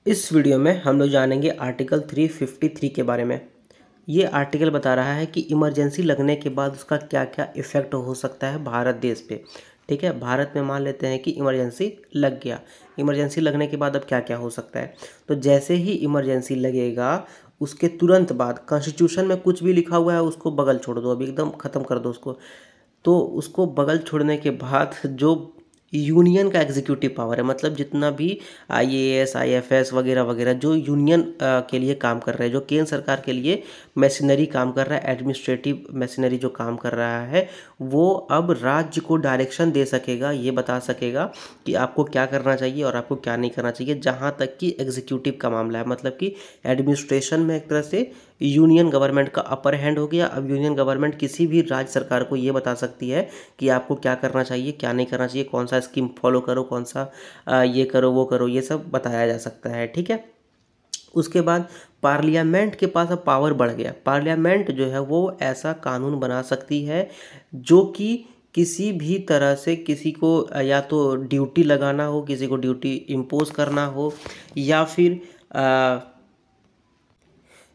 इस वीडियो में हम लोग जानेंगे आर्टिकल 353 के बारे में। ये आर्टिकल बता रहा है कि इमरजेंसी लगने के बाद उसका क्या क्या इफ़ेक्ट हो सकता है भारत देश पे। ठीक है, भारत में मान लेते हैं कि इमरजेंसी लग गया। इमरजेंसी लगने के बाद अब क्या क्या हो सकता है। तो जैसे ही इमरजेंसी लगेगा उसके तुरंत बाद कॉन्स्टिट्यूशन में कुछ भी लिखा हुआ है उसको बगल छोड़ दो, अभी एकदम ख़त्म कर दो उसको। तो उसको बगल छोड़ने के बाद जो यूनियन का एग्जीक्यूटिव पावर है, मतलब जितना भी आईएएस आईएफएस वगैरह वगैरह जो यूनियन के लिए काम कर रहे हैं, जो केंद्र सरकार के लिए मशीनरी काम कर रहा है, एडमिनिस्ट्रेटिव मशीनरी जो काम कर रहा है, वो अब राज्य को डायरेक्शन दे सकेगा, ये बता सकेगा कि आपको क्या करना चाहिए और आपको क्या नहीं करना चाहिए। जहाँ तक कि एग्जीक्यूटिव का मामला है, मतलब कि एडमिनिस्ट्रेशन में एक तरह से यूनियन गवर्नमेंट का अपर हैंड हो गया। अब यूनियन गवर्नमेंट किसी भी राज्य सरकार को ये बता सकती है कि आपको क्या करना चाहिए, क्या नहीं करना चाहिए, कौन सा स्कीम फॉलो करो, कौन सा ये करो वो करो, ये सब बताया जा सकता है। ठीक है, उसके बाद पार्लियामेंट के पास अब पावर बढ़ गया। पार्लियामेंट जो है वो ऐसा कानून बना सकती है जो कि किसी भी तरह से किसी को या तो ड्यूटी लगाना हो, किसी को ड्यूटी इम्पोज करना हो,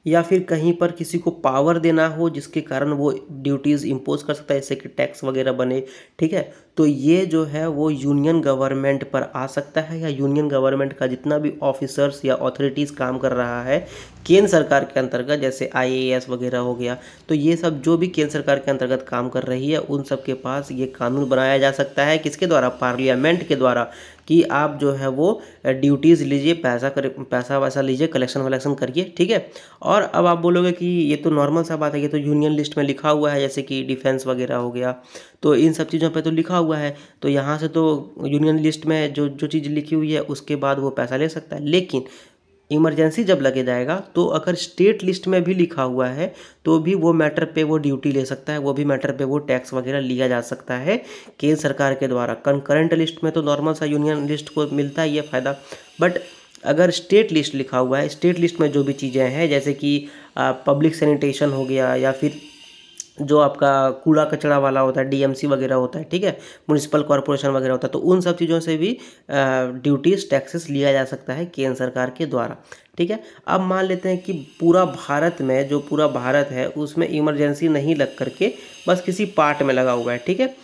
या फिर कहीं पर किसी को पावर देना हो जिसके कारण वो ड्यूटीज़ इम्पोज कर सकता है, जैसे कि टैक्स वगैरह बने। ठीक है, तो ये जो है वो यूनियन गवर्नमेंट पर आ सकता है, या यूनियन गवर्नमेंट का जितना भी ऑफिसर्स या अथॉरिटीज़ काम कर रहा है केंद्र सरकार के अंतर्गत, जैसे आईएएस वगैरह हो गया, तो ये सब जो भी केंद्र सरकार के अंतर्गत काम कर रही है उन सब के पास ये कानून बनाया जा सकता है। किसके द्वारा? पार्लियामेंट के द्वारा, कि आप जो है वो ड्यूटीज़ लीजिए, पैसा वैसा लीजिए, कलेक्शन वलेक्शन करिए। ठीक है, और अब आप बोलोगे कि ये तो नॉर्मल सा बात है, ये तो यूनियन लिस्ट में लिखा हुआ है, जैसे कि डिफेंस वगैरह हो गया, तो इन सब चीज़ों पे तो लिखा हुआ है, तो यहाँ से तो यूनियन लिस्ट में जो जो चीज़ लिखी हुई है उसके बाद वो पैसा ले सकता है। लेकिन इमरजेंसी जब लगे जाएगा तो अगर स्टेट लिस्ट में भी लिखा हुआ है तो भी वो मैटर पे वो ड्यूटी ले सकता है, वो भी मैटर पे वो टैक्स वगैरह लिया जा सकता है केंद्र सरकार के द्वारा। कंकरेंट लिस्ट में तो नॉर्मल सा यूनियन लिस्ट को मिलता ही है फ़ायदा, बट अगर स्टेट लिस्ट लिखा हुआ है, स्टेट लिस्ट में जो भी चीज़ें हैं जैसे कि पब्लिक सैनिटेशन हो गया, या फिर जो आपका कूड़ा कचरा वाला होता है, डीएमसी वगैरह होता है, ठीक है, म्युनिसिपल कॉरपोरेशन वगैरह होता है, तो उन सब चीज़ों से भी ड्यूटीज़ टैक्सेस लिया जा सकता है केंद्र सरकार के द्वारा। ठीक है, अब मान लेते हैं कि पूरा भारत में, जो पूरा भारत है उसमें इमरजेंसी नहीं लग करके बस किसी पार्ट में लगा हुआ है। ठीक है,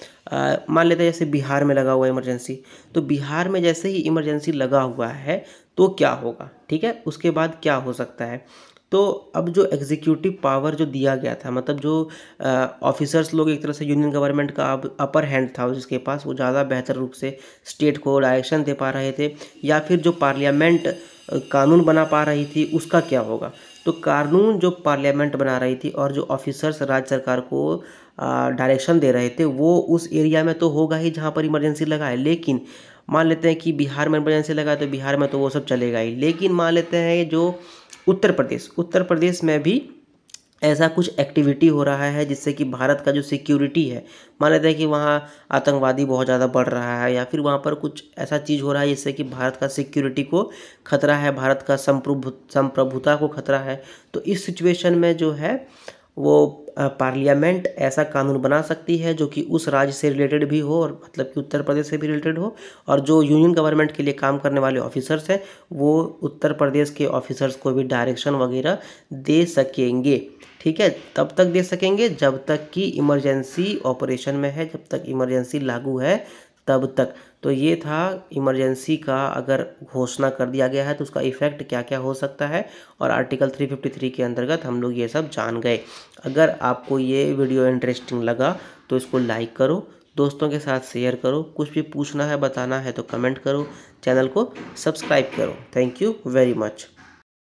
मान लेते हैं जैसे बिहार में लगा हुआ है इमरजेंसी, तो बिहार में जैसे ही इमरजेंसी लगा हुआ है तो क्या होगा। ठीक है, उसके बाद क्या हो सकता है। तो अब जो एग्जीक्यूटिव पावर जो दिया गया था, मतलब जो ऑफिसर्स लोग, एक तरह से यूनियन गवर्नमेंट का अब अपर हैंड था जिसके पास, वो ज़्यादा बेहतर रूप से स्टेट को डायरेक्शन दे पा रहे थे, या फिर जो पार्लियामेंट कानून बना पा रही थी उसका क्या होगा। तो कानून जो पार्लियामेंट बना रही थी और जो ऑफिसर्स राज्य सरकार को डायरेक्शन दे रहे थे वो उस एरिया में तो होगा ही जहाँ पर इमरजेंसी लगा है। लेकिन मान लेते हैं कि बिहार में इमरजेंसी लगा है तो बिहार में तो वो सब चलेगा ही। लेकिन मान लेते हैं जो उत्तर प्रदेश में भी ऐसा कुछ एक्टिविटी हो रहा है जिससे कि भारत का जो सिक्योरिटी है, मान लेते हैं कि वहाँ आतंकवादी बहुत ज़्यादा बढ़ रहा है, या फिर वहाँ पर कुछ ऐसा चीज़ हो रहा है जिससे कि भारत का सिक्योरिटी को खतरा है, भारत का संप्रभुता को खतरा है। तो इस सिचुएशन में जो है वो पार्लियामेंट ऐसा कानून बना सकती है जो कि उस राज्य से रिलेटेड भी हो, और मतलब कि उत्तर प्रदेश से भी रिलेटेड हो, और जो यूनियन गवर्नमेंट के लिए काम करने वाले ऑफिसर्स हैं वो उत्तर प्रदेश के ऑफिसर्स को भी डायरेक्शन वगैरह दे सकेंगे। ठीक है, तब तक दे सकेंगे जब तक कि इमरजेंसी ऑपरेशन में है, जब तक इमरजेंसी लागू है तब तक। तो ये था इमरजेंसी का, अगर घोषणा कर दिया गया है तो उसका इफ़ेक्ट क्या क्या हो सकता है, और आर्टिकल 353 के अंतर्गत हम लोग ये सब जान गए। अगर आपको ये वीडियो इंटरेस्टिंग लगा तो इसको लाइक करो, दोस्तों के साथ शेयर करो, कुछ भी पूछना है बताना है तो कमेंट करो, चैनल को सब्सक्राइब करो। Thank you very much.